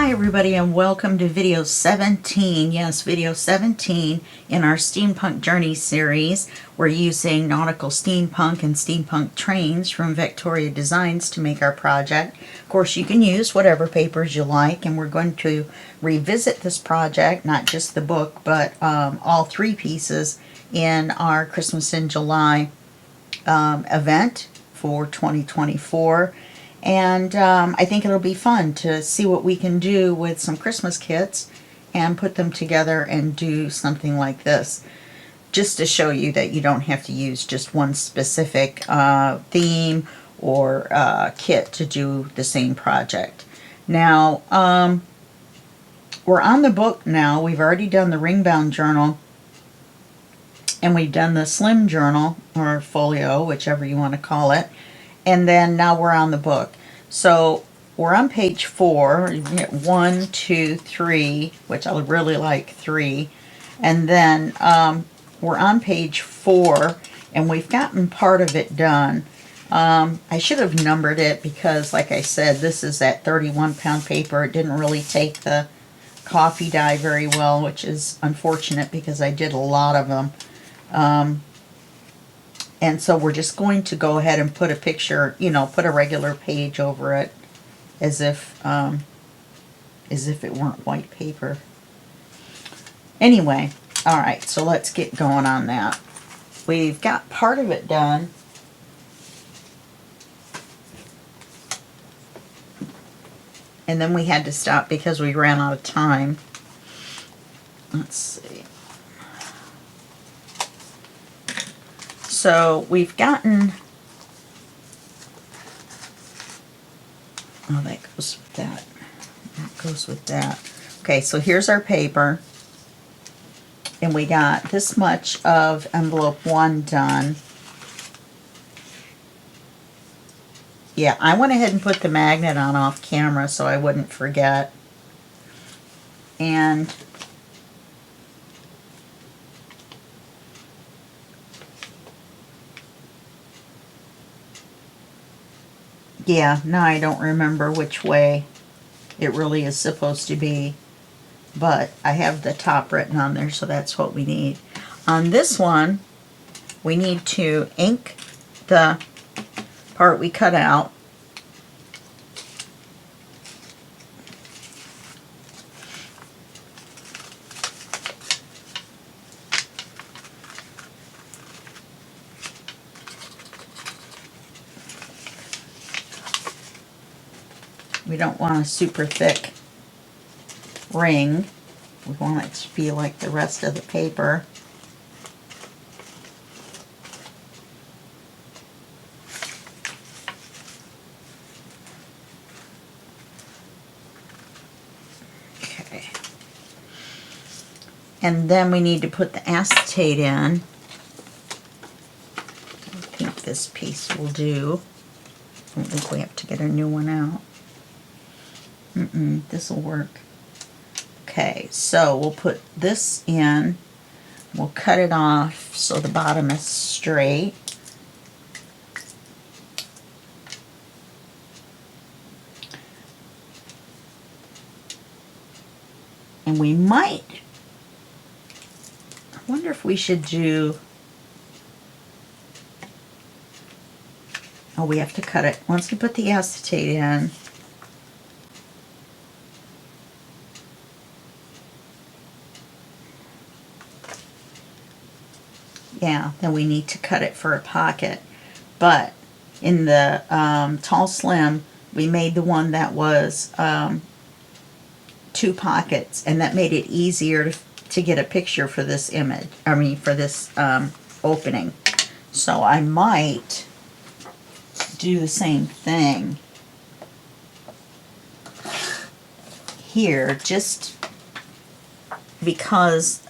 Hi everybody and welcome to video 17. Yes, video 17 in our Steampunk Journey series. We're using nautical steampunk and steampunk trains from Victoria Designs to make our project. Of course, you can use whatever papers you like, and we're going to revisit this project, not just the book, but all three pieces in our Christmas in July event for 2024. And I think it'll be fun to see what we can do with some Christmas kits and put them together and do something like this. Just to show you that you don't have to use just one specific theme or kit to do the same project. Now, we're on the book now. We've already done the ring-bound journal, and we've done the slim journal, or folio, whichever you want to call it. And then now we're on the book. So we're on page 4. You get 1, 2, 3, which I really like 3. And then we're on page 4, and we've gotten part of it done. I should have numbered it because, like I said, this is that 31-pound paper. It didn't really take the coffee dye very well, which is unfortunate because I did a lot of them. And so we're just going to go ahead and put a picture, put a regular page over it as if it weren't white paper. Anyway, all right, so let's get going on that. We've got part of it done. And then we had to stop because we ran out of time. Let's see. So we've gotten, oh, that goes with that. That goes with that. Okay, so here's our paper. And we got this much of envelope 1 done. Yeah, I went ahead and put the magnet on off camera so I wouldn't forget. And yeah, now I don't remember which way it really is supposed to be, but I have the top written on there, so that's what we need. On this one, we need to ink the part we cut out. We don't want a super thick ring. We want it to be like the rest of the paper. Okay. And then we need to put the acetate in. I think this piece will do. I don't think we have to get a new one out. This will work. Okay, so we'll put this in. We'll cut it off so the bottom is straight. And we might, I wonder if we should do, oh, we have to cut it. Once we put the acetate in, yeah, then we need to cut it for a pocket. But in the Tall Slim, we made the one that was 2 pockets, and that made it easier to get a picture for this image, for this opening. So I might do the same thing here, just because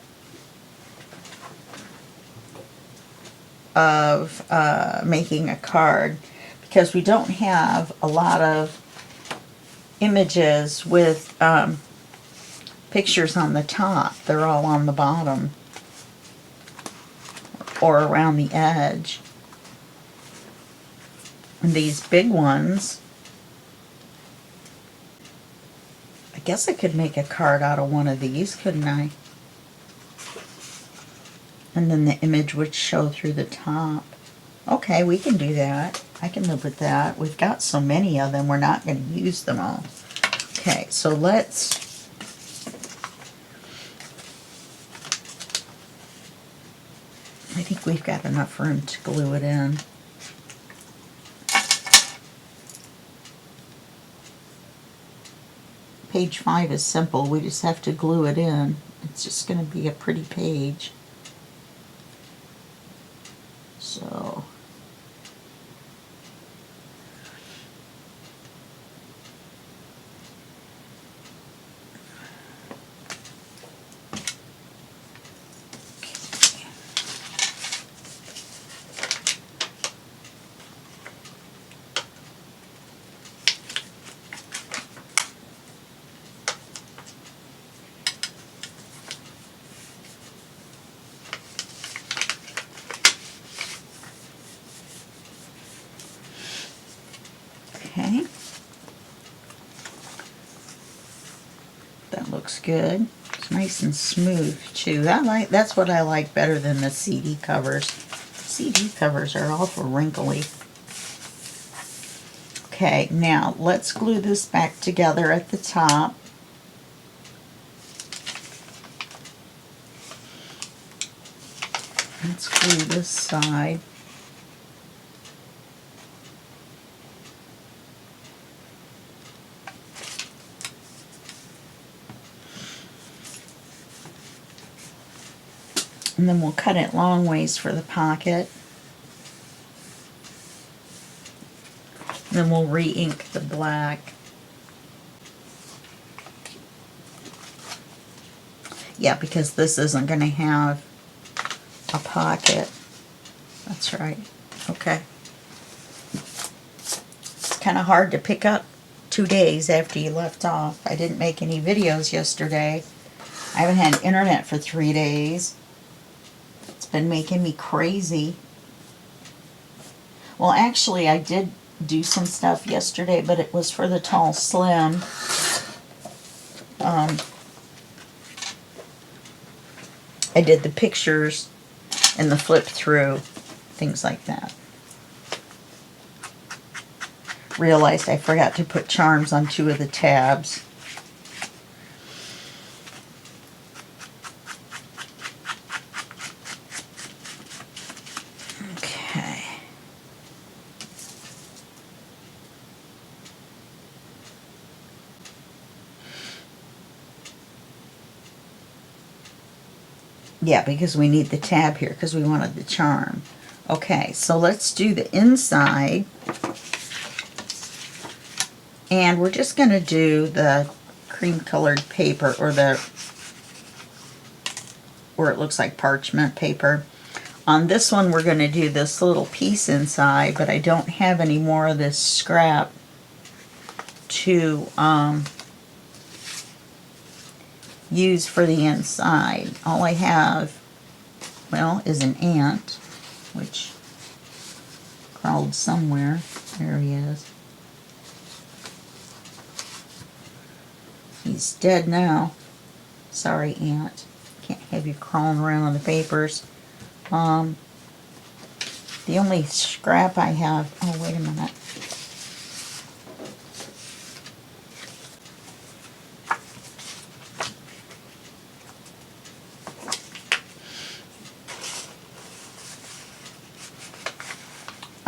of making a card, because we don't have a lot of images with pictures on the top. They're all on the bottom or around the edge. And these big ones, I guess I could make a card out of one of these, couldn't I? And then the image would show through the top. Okay, we can do that. I can live with that. We've got so many of them, we're not going to use them all. Okay, so let's... I think we've got enough room to glue it in. Page 5 is simple. We just have to glue it in. It's just going to be a pretty page. So... Okay, that looks good. It's nice and smooth too. That's what I like better than the CD covers. CD covers are awful wrinkly. Okay, now let's glue this back together at the top. Let's glue this side. And then we'll cut it long ways for the pocket. And then we'll re-ink the black. Yeah, because this isn't going to have a pocket. That's right. Okay. It's kind of hard to pick up 2 days after you left off. I didn't make any videos yesterday. I haven't had internet for 3 days. It's been making me crazy. Well, actually, I did do some stuff yesterday, but it was for the Tall Slim. I did the pictures and the flip through, things like that. Realized I forgot to put charms on 2 of the tabs. Okay. Yeah, because we need the tab here because we wanted the charm. Okay, so let's do the inside. And we're just going to do the cream colored paper, or where it looks like parchment paper. On this one we're going to do this little piece inside, but I don't have any more of this scrap to use for the inside. All I have, well, is an ant, which crawled somewhere. There he is. He's dead now. Sorry, ant. Can't have you crawling around on the papers. The only scrap I have... Oh, wait a minute.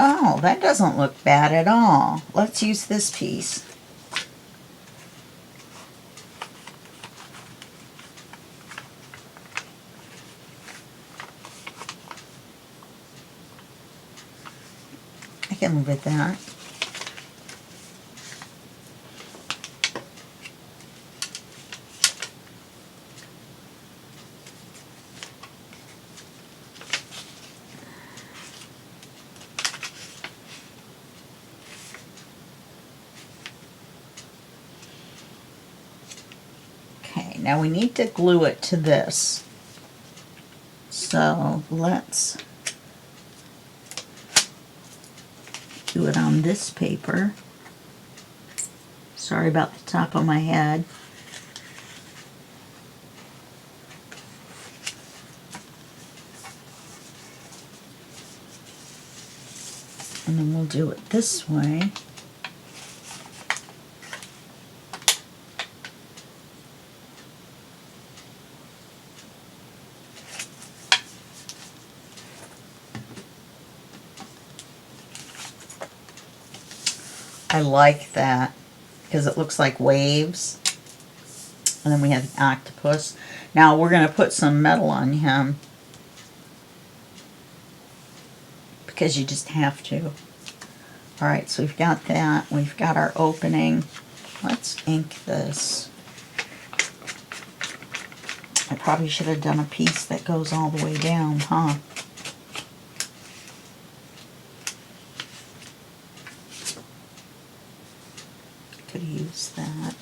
Oh, that doesn't look bad at all. Let's use this piece. I can live with that. Okay, now we need to glue it to this. So let's do it on this paper. Sorry about the top of my head. And then we'll do it this way. I like that because it looks like waves. And then we have the octopus. Now we're going to put some metal on him because you just have to. Alright, so we've got that. We've got our opening. Let's ink this. I probably should have done a piece that goes all the way down, huh? Could use that.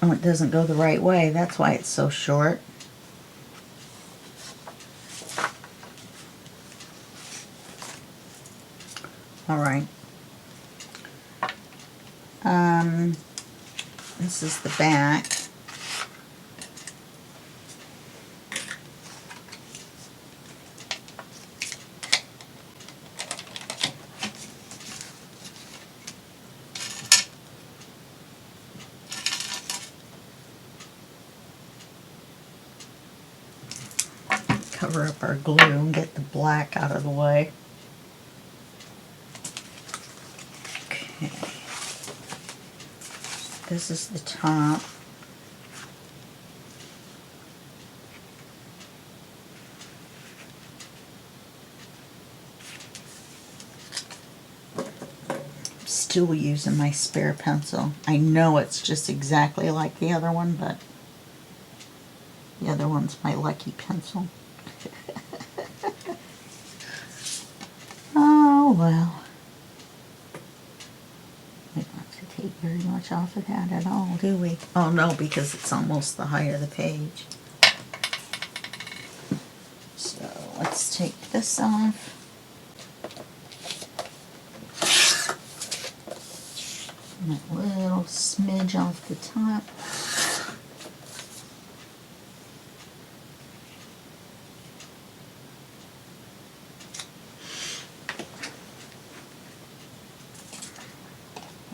Oh, it doesn't go the right way. That's why it's so short. All right. This is the back. Cover up our glue and get the black out of the way. Okay. This is the top. I'm still using my spare pencil. I know it's just exactly like the other one, but the other one's my lucky pencil. Oh well. We don't have to take very much off of that at all, do we? Oh no, because it's almost the height of the page. So let's take this off. And that little smidge off the top.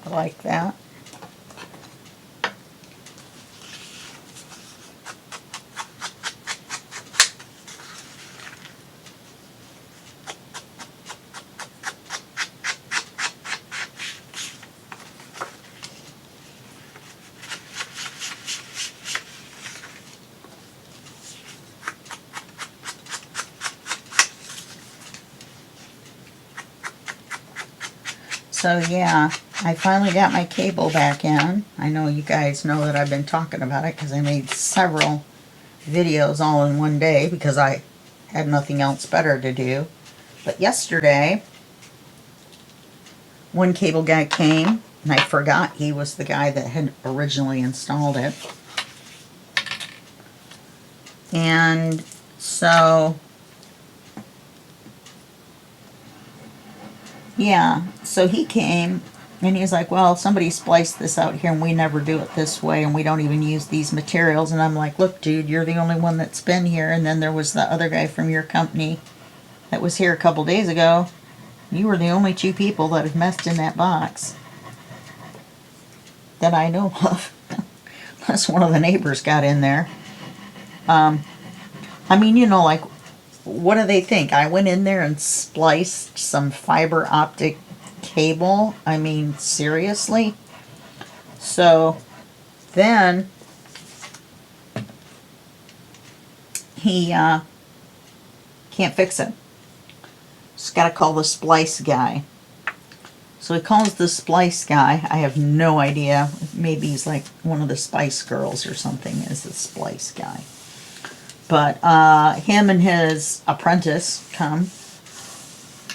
I like that. So yeah, I finally got my cable back in. I know you guys know that I've been talking about it because I made several videos all in one day because I had nothing else better to do. But yesterday, one cable guy came, and I forgot he was the guy that had originally installed it. And so, yeah, so he came and he was like, well, somebody spliced this out here and we never do it this way and we don't even use these materials. And I'm like, look, dude, you're the only one that's been here. And then there was the other guy from your company that was here a couple days ago. You were the only two people that have messed in that box that I know of. Unless one of the neighbors got in there. I mean, you know, like, what do they think? I went in there and spliced some fiber optic cable? I mean, seriously? So then he can't fix it. Just got to call the splice guy. So he calls the splice guy. I have no idea. Maybe he's like one of the Spice Girls or something as the splice guy. But him and his apprentice come,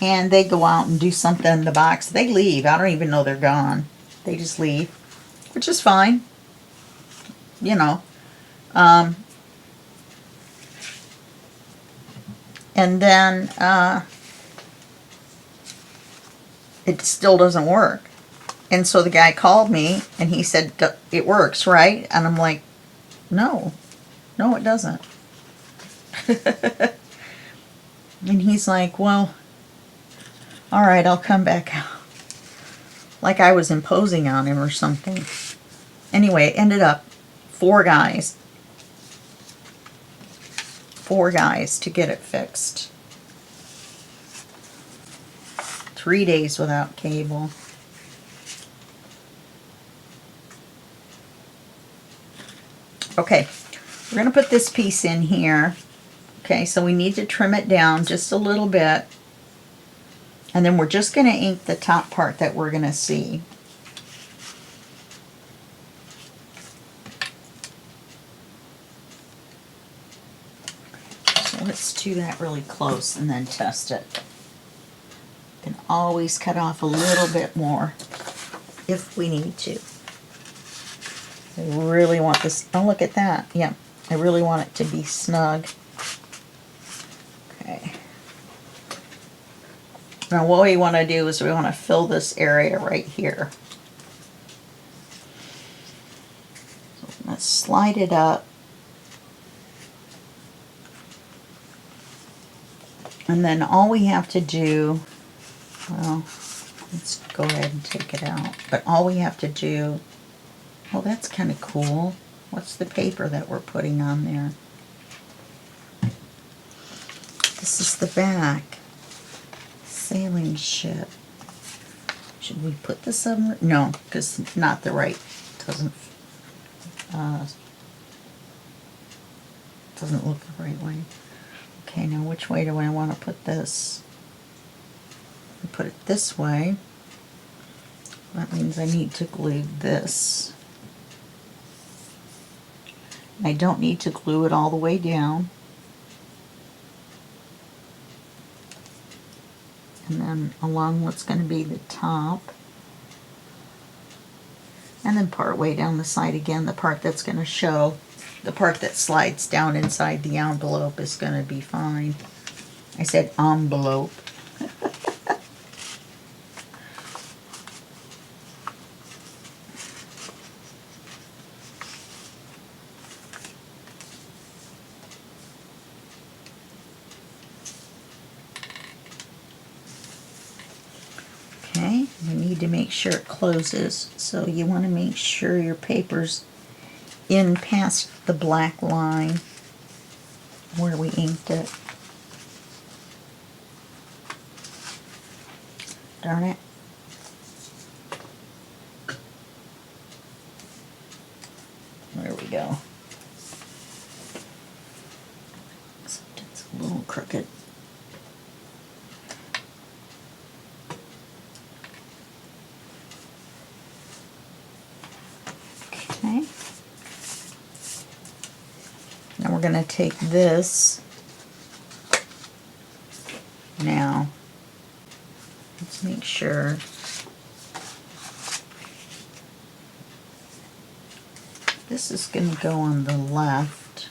and they go out and do something in the box. They leave. I don't even know they're gone. They just leave, which is fine. You know. And then it still doesn't work. And so the guy called me and he said, it works, right? And I'm like, no, it doesn't. And he's like, well, all right, I'll come back out. Like I was imposing on him or something. Anyway, it ended up 4 guys. 4 guys to get it fixed. 3 days without cable. Okay, we're going to put this piece in here. Okay, so we need to trim it down just a little bit. And then we're just going to ink the top part that we're going to see. So let's do that really close and then test it. You can always cut off a little bit more if we need to. I really want this. Oh, look at that. Yeah, I really want it to be snug. Okay. Now what we want to do is we want to fill this area right here. So let's slide it up. And then all we have to do, well, let's go ahead and take it out. But all we have to do, oh, that's kind of cool. What's the paper that we're putting on there? This is the back. Sailing ship. Should we put the submarine? No, because it's not the right. Doesn't look the right way. Okay, now which way do I want to put this? I put it this way. That means I need to glue this. I don't need to glue it all the way down. And then along what's going to be the top. And then part way down the side again, the part that's going to show, the part that slides down inside the envelope is going to be fine. I said envelope. Okay, we need to make sure it closes, so you want to make sure your paper's in past the black line where we inked it. Darn it. There we go. Except it's a little crooked. Okay. Now we're going to take this. Now, let's make sure this is going to go on the left.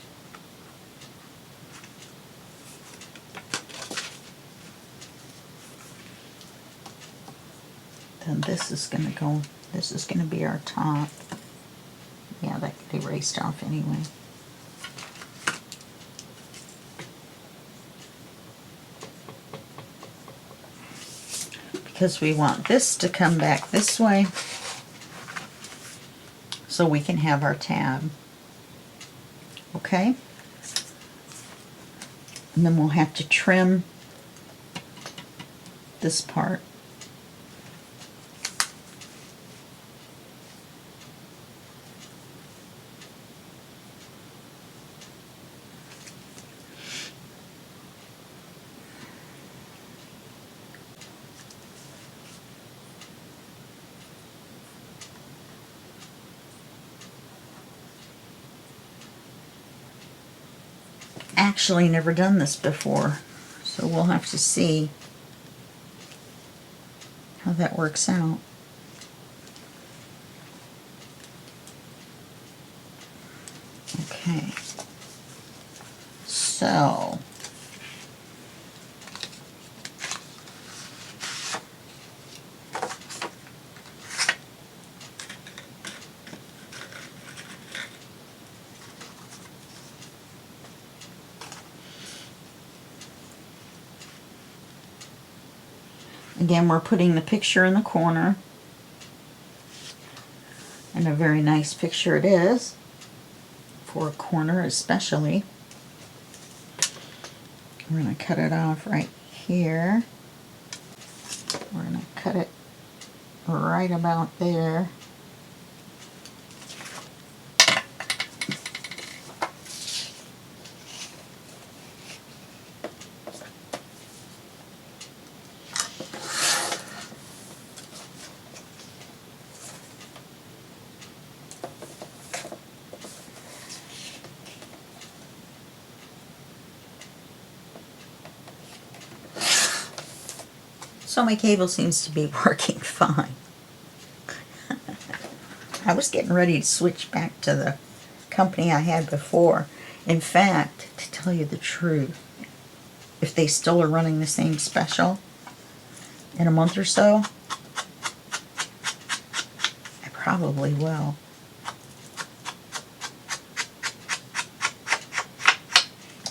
Then this is going to go, this is going to be our top. Yeah, that got erased off anyway. Because we want this to come back this way so we can have our tab. Okay? And then we'll have to trim this part. actually never done this before, so we'll have to see how that works out. Okay, so again, we're putting the picture in the corner, and a very nice picture it is, for a corner especially. We're going to cut it off right here. We're going to cut it right about there. So my cable seems to be working fine. I was getting ready to switch back to the company I had before. In fact, to tell you the truth, if they still are running the same special in a month or so, I probably will.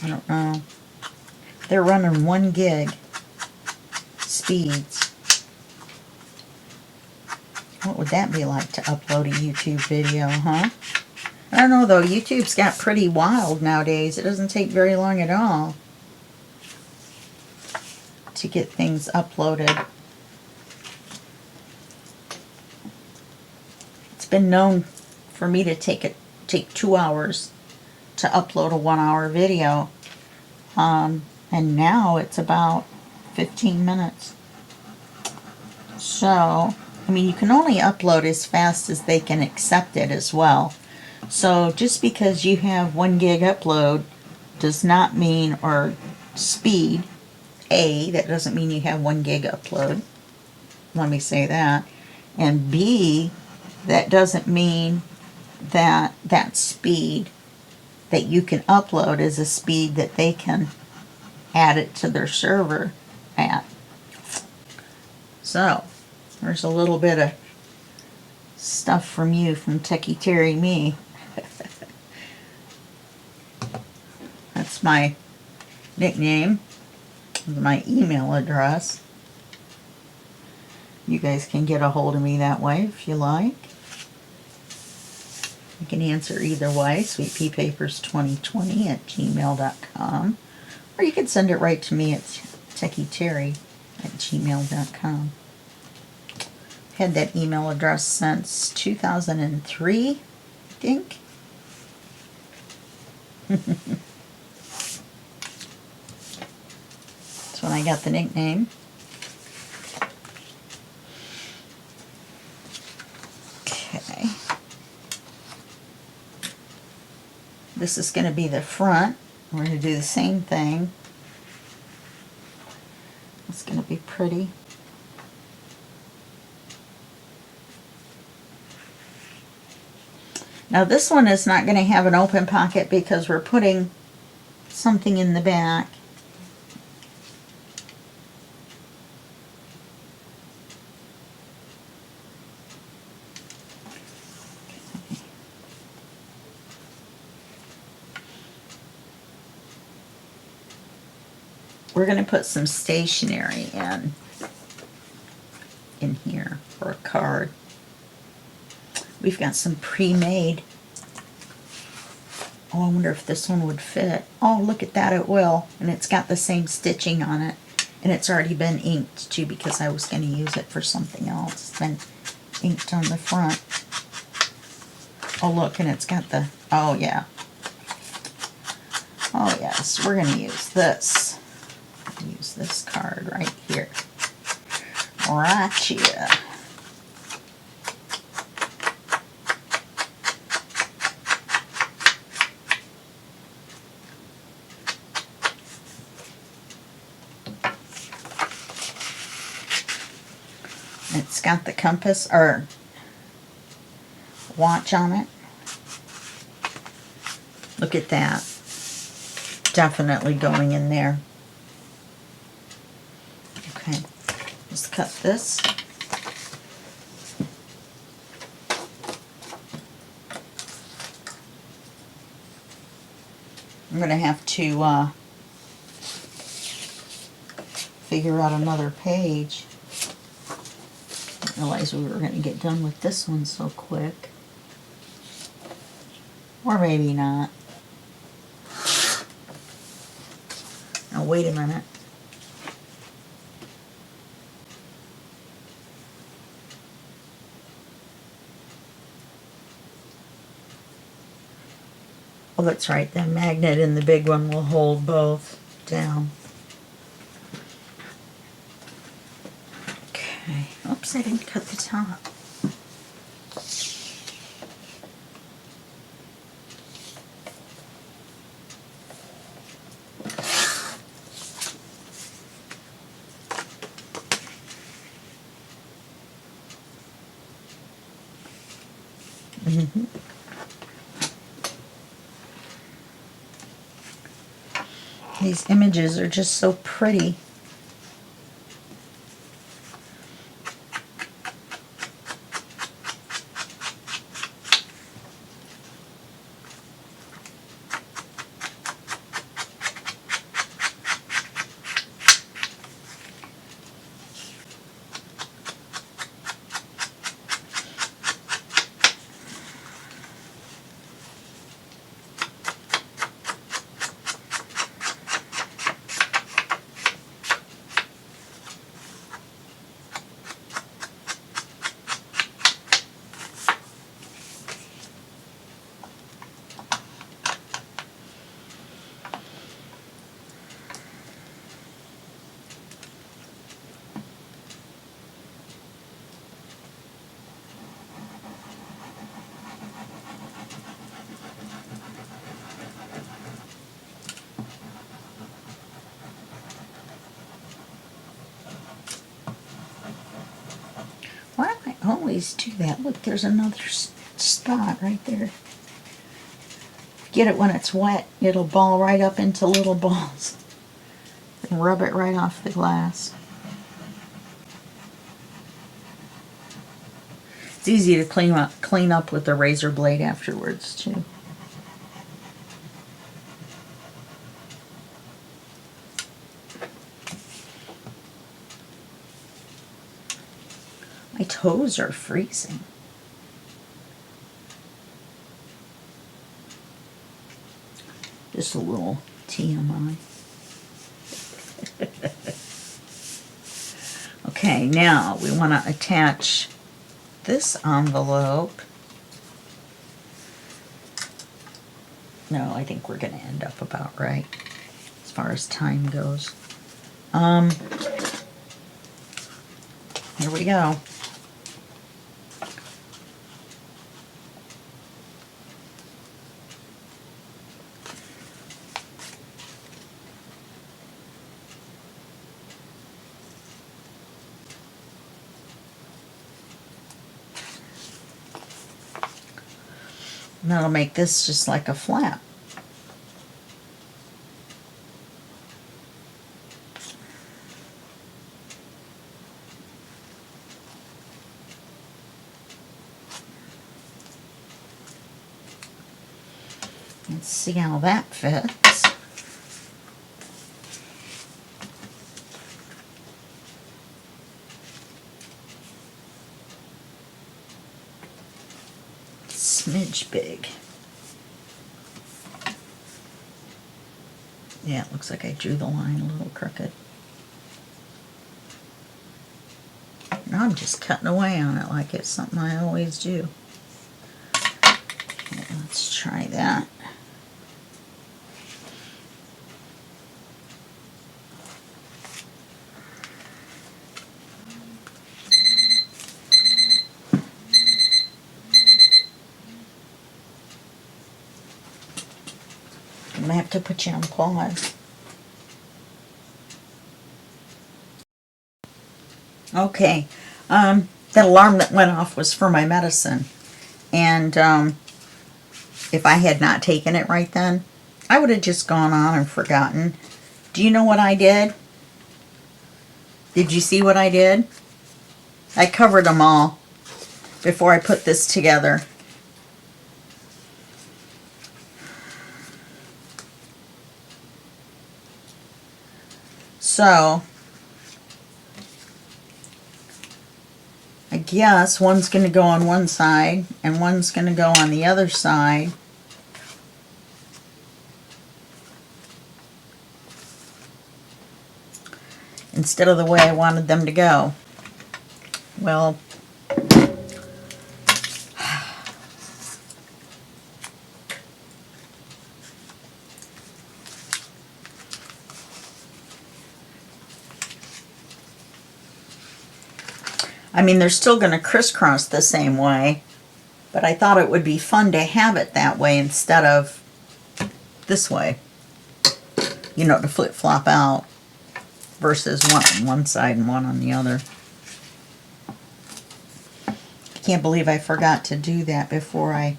I don't know. They're running 1 gig speeds. What would that be like to upload a YouTube video, huh? I don't know though, YouTube's got pretty wild nowadays. It doesn't take very long at all to get things uploaded. It's been known for me to take 2 hours to upload a 1-hour video. And now it's about 15 minutes. So, I mean, you can only upload as fast as they can accept it as well. So just because you have 1 gig upload does not mean, or speed, that doesn't mean you have 1 gig upload. Let me say that. And B, that doesn't mean that that speed that you can upload is a speed that they can add it to their server at. So, there's a little bit of stuff from you, from Techie Terry Me. That's my nickname, my email address. You guys can get a hold of me that way if you like. You can answer either way, sweetpeapapers2020@gmail.com, or you can send it right to me at techieterry@gmail.com. I've had that email address since 2003, I think. That's when I got the nickname. Okay. This is going to be the front. We're going to do the same thing. It's going to be pretty. Now this one is not going to have an open pocket because we're putting something in the back. We're going to put some stationery in here for a card. We've got some pre-made. Oh, I wonder if this one would fit. Oh, look at that, it will. And it's got the same stitching on it. And it's already been inked too because I was going to use it for something else. It's been inked on the front. Oh, look, and it's got the, oh yeah. Oh yes, we're going to use this. Use this card right here. Right here. It's got the compass or watch on it. Look at that. Definitely going in there. Okay, let's cut this. I'm going to have to figure out another page. Didn't realize we were going to get done with this one so quick. Or maybe not. Now wait a minute. Oh, that's right. The magnet and the big one will hold both down. Okay. Oops, I didn't cut the top. Mm-hmm. These images are just so pretty. Why do I always do that? Look, there's another spot right there. Get it when it's wet. It'll ball right up into little balls. And rub it right off the glass. It's easy to clean up with a razor blade afterwards, too. My toes are freezing. Just a little TMI. Okay, now we want to attach this envelope. No, I think we're going to end up about right as far as time goes. Here we go. And that'll make this just like a flap. Let's see how that fits. Smidge big. Yeah, it looks like I drew the line a little crooked. Now I'm just cutting away on it like it's something I always do. Okay, let's try that. I'm going to have to put you on pause. Okay, That alarm that went off was for my medicine. And if I had not taken it right then, I would have just gone on and forgotten. Do you know what I did? Did you see what I did? I covered them all before I put this together. So, I guess one's going to go on one side and one's going to go on the other side. Instead of the way I wanted them to go. Well, I mean, they're still going to crisscross the same way, but I thought it would be fun to have it that way instead of this way. You know, to flip-flop out versus one on one side and one on the other. I can't believe I forgot to do that before I...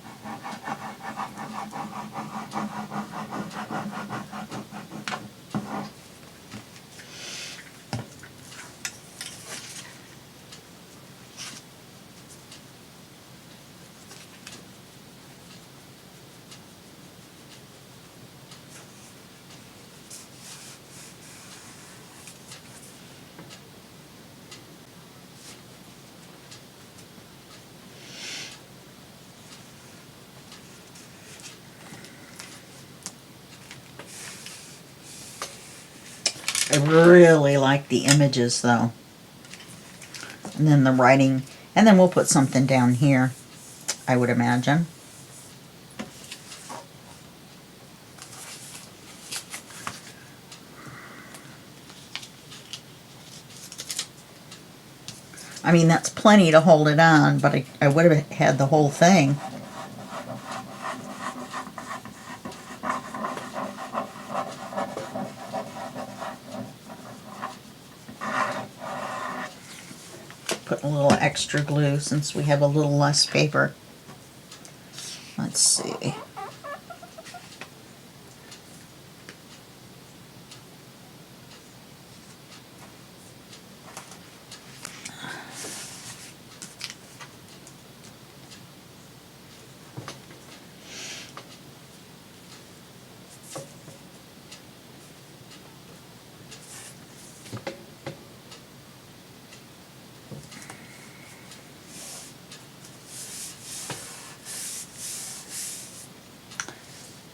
I really like the images though. And then the writing. And then we'll put something down here, I would imagine. I mean, that's plenty to hold it on, but I would have had the whole thing. Put a little extra glue since we have a little less paper. Let's see.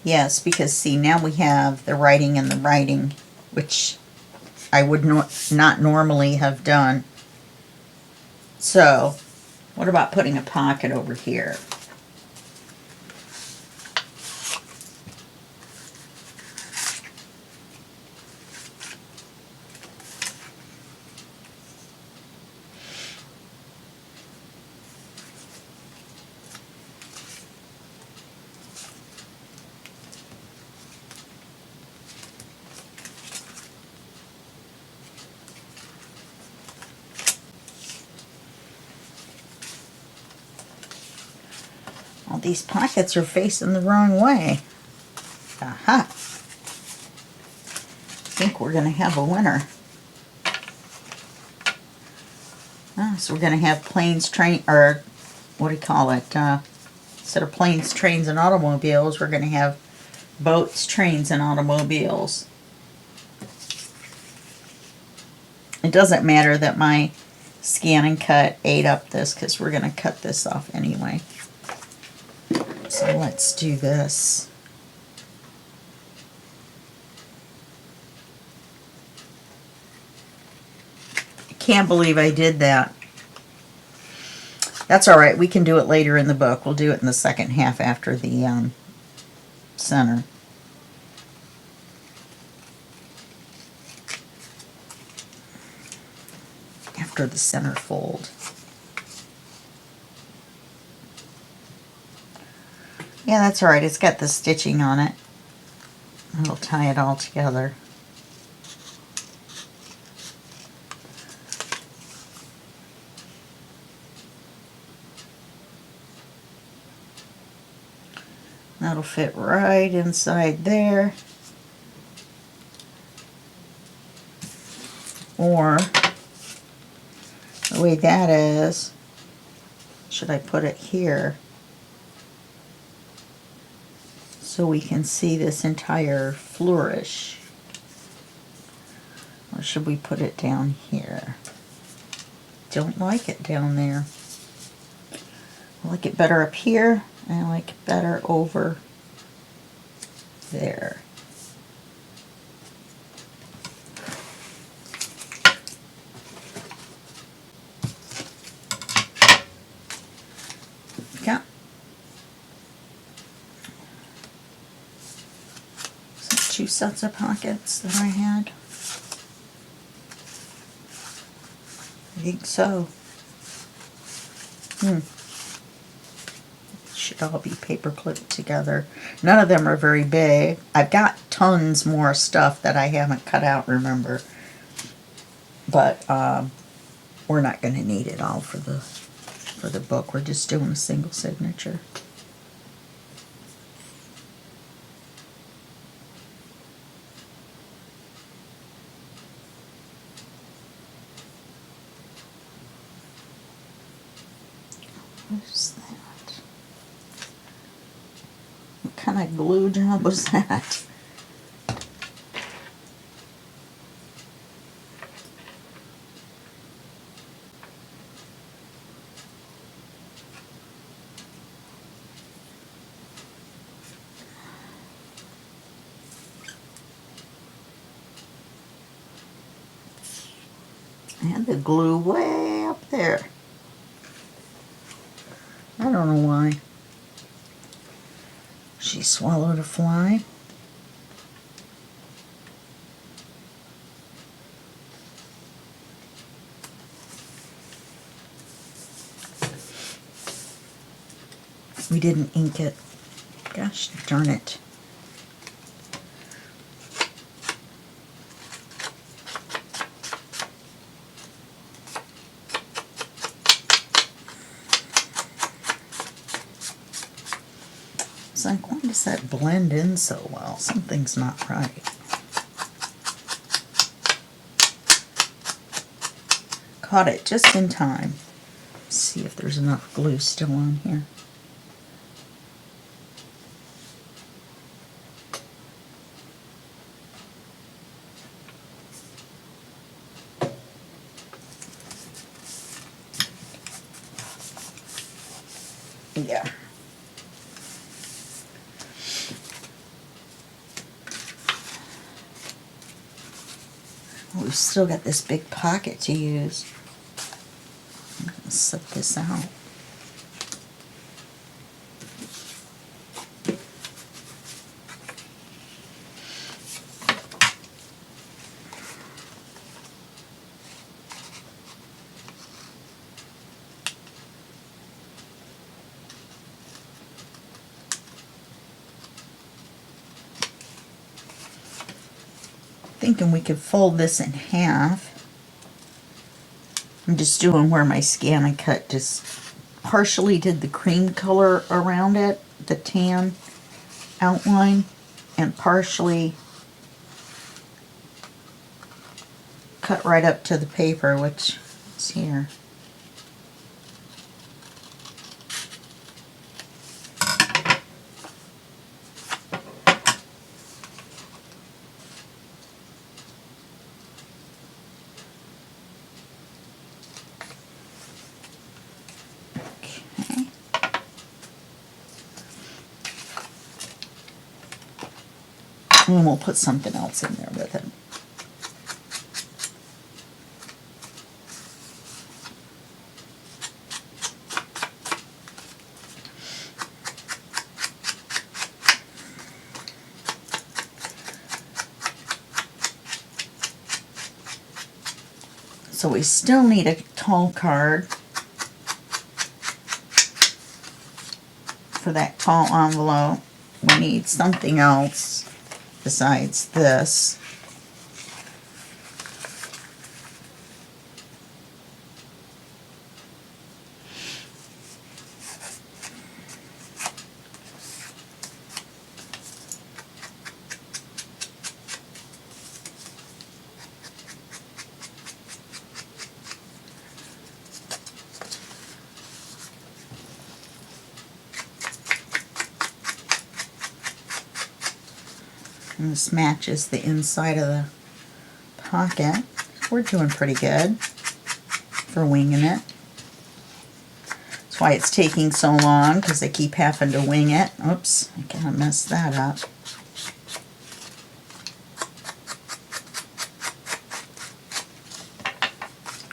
Yes, because see, now we have the writing and the writing, which I would not normally have done. So, what about putting a pocket over here? All these pockets are facing the wrong way. Aha! I think we're going to have a winner. So we're going to have planes, train, or what do you call it? Instead of planes, trains, and automobiles, we're going to have boats, trains, and automobiles. It doesn't matter that my scan and cut ate up this because we're going to cut this off anyway. So let's do this. I can't believe I did that. That's all right. We can do it later in the book. We'll do it in the second half after the center. After the center fold. Yeah, that's all right. It's got the stitching on it. It'll tie it all together. That'll fit right inside there. Or the way that is, should I put it here so we can see this entire flourish? Or should we put it down here? Don't like it down there. I like it better up here, and I like it better over there. Yeah. So 2 sets of pockets that I had. I think so. Should all be paper clipped together. None of them are very big. I've got tons more stuff that I haven't cut out, remember. But we're not going to need it all for the book. We're just doing a single signature. What's that? What kind of glue job was that? And the glue way up there. I don't know why. She swallowed a fly. We didn't ink it. Gosh darn it. It's like, why does that blend in so well? Something's not right. Caught it just in time. Let's see if there's enough glue still on here. Yeah. We've still got this big pocket to use. I'm going to set this out. Thinking we could fold this in half. I'm just doing where my scan and cut just partially did the cream color around it, the tan outline, and partially cut right up to the paper, which is here. And we'll put something else in there with it. So we still need a tall card for that tall envelope. We need something else besides this. And this matches the inside of the pocket. We're doing pretty good for winging it. That's why it's taking so long, because I keep having to wing it. Oops, I kind of messed that up.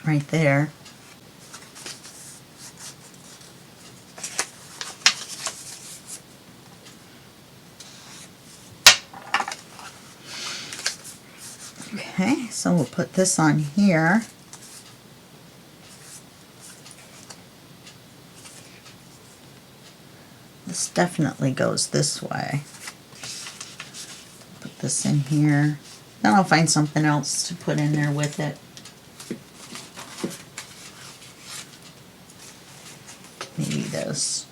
Right there. Okay, so we'll put this on here. This definitely goes this way. Put this in here. Then I'll find something else to put in there with it. Maybe this.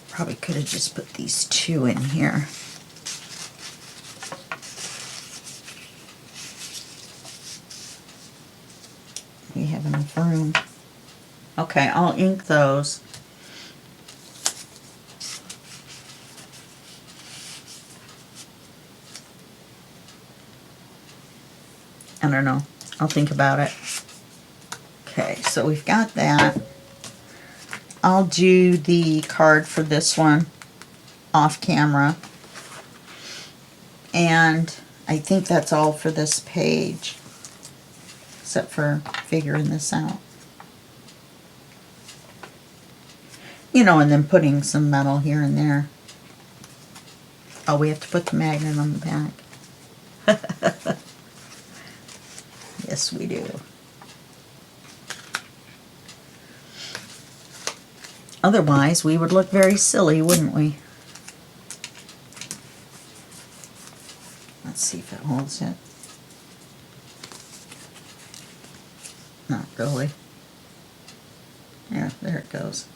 Probably could have just put these two in here. We have enough room. Okay, I'll ink those. I don't know. I'll think about it. Okay, so we've got that. I'll do the card for this one off camera. And I think that's all for this page, except for figuring this out. You know, and then putting some metal here and there. Oh, we have to put the magnet on the back. Yes, we do. Otherwise, we would look very silly, wouldn't we? Let's see if it holds it. Not really. Yeah, there it goes.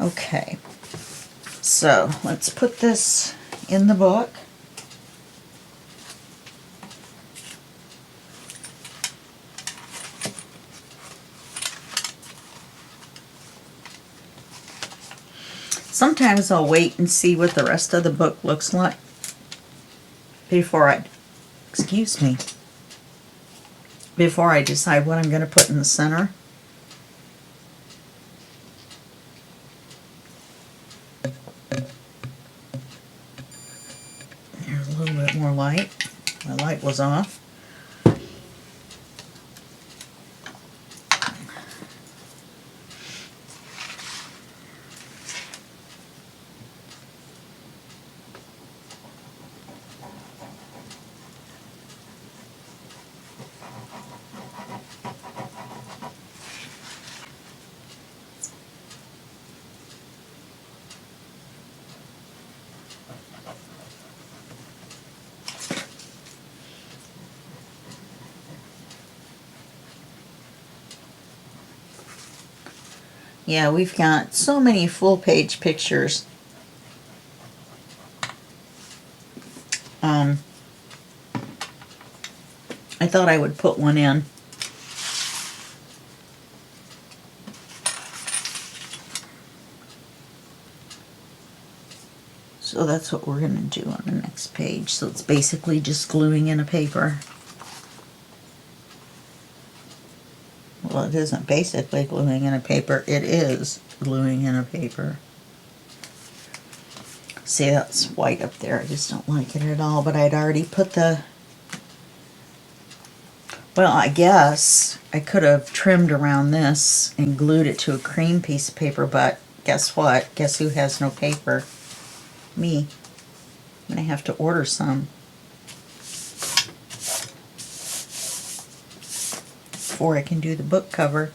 Okay. So, let's put this in the book. Sometimes I'll wait and see what the rest of the book looks like before I decide what I'm going to put in the center. There's a little bit more light. My light was off. Yeah, we've got so many full-page pictures. I thought I would put one in. So that's what we're going to do on the next page. So it's basically just gluing in a paper. Well, it isn't basically gluing in a paper. It is gluing in a paper. See, that's white up there. I just don't like it at all. But I'd already put the... Well, I guess I could have trimmed around this and glued it to a cream piece of paper. But guess what? Guess who has no paper? Me. I'm going to have to order some. Before I can do the book cover.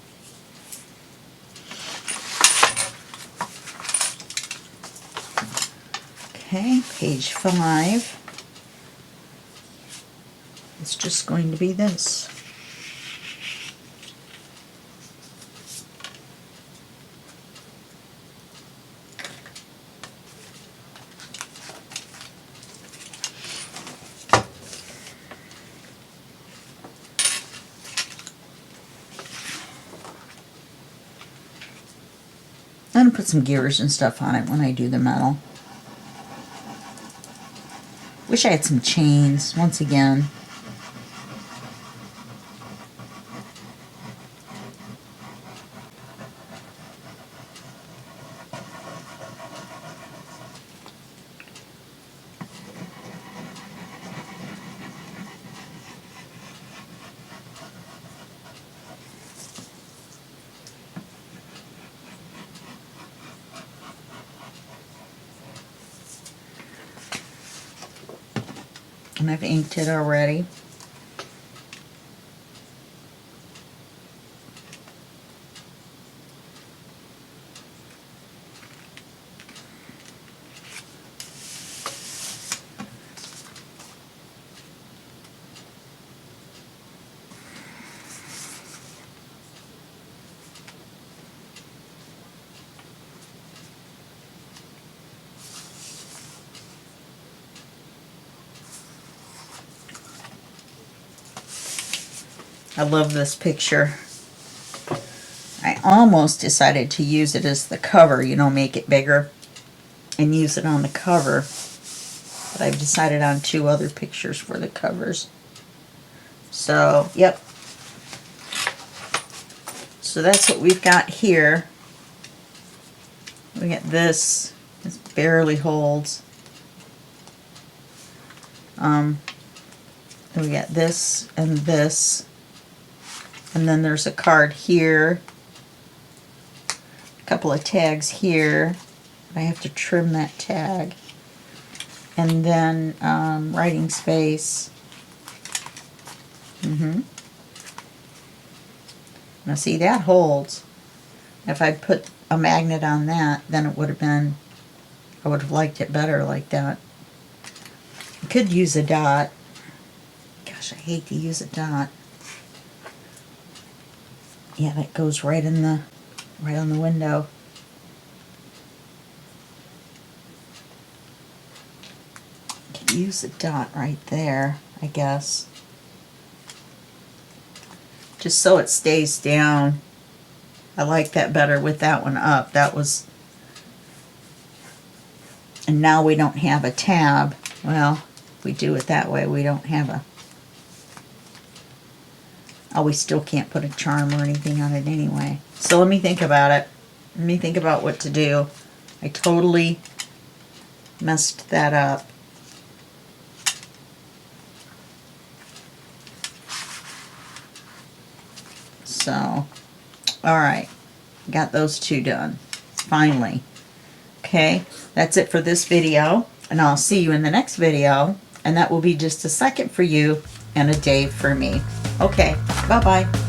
Okay, page 5. It's just going to be this. going to put some gears and stuff on it when I do the metal. Wish I had some chains, once again. And I've inked it already. I love this picture. I almost decided to use it as the cover, you know, make it bigger and use it on the cover. But I've decided on 2 other pictures for the covers. So, yep. So that's what we've got here. We got this. It barely holds. Then we got this and this. And then there's a card here, a couple of tags here. I have to trim that tag. And then writing space. Now see, that holds. If I'd put a magnet on that, then it would have been, I would have liked it better like that. I could use a dot. Gosh, I hate to use a dot. Yeah, that goes right on the window. Could use a dot right there, I guess. Just so it stays down. I like that better with that one up. That was, and now we don't have a tab. Well, if we do it that way, we don't have a, oh, we still can't put a charm or anything on it anyway. So let me think about it. Let me think about what to do. I totally messed that up. So, alright. Got those 2 done. Finally. Okay, that's it for this video. And I'll see you in the next video. And that will be just a second for you and a day for me. Okay, bye-bye.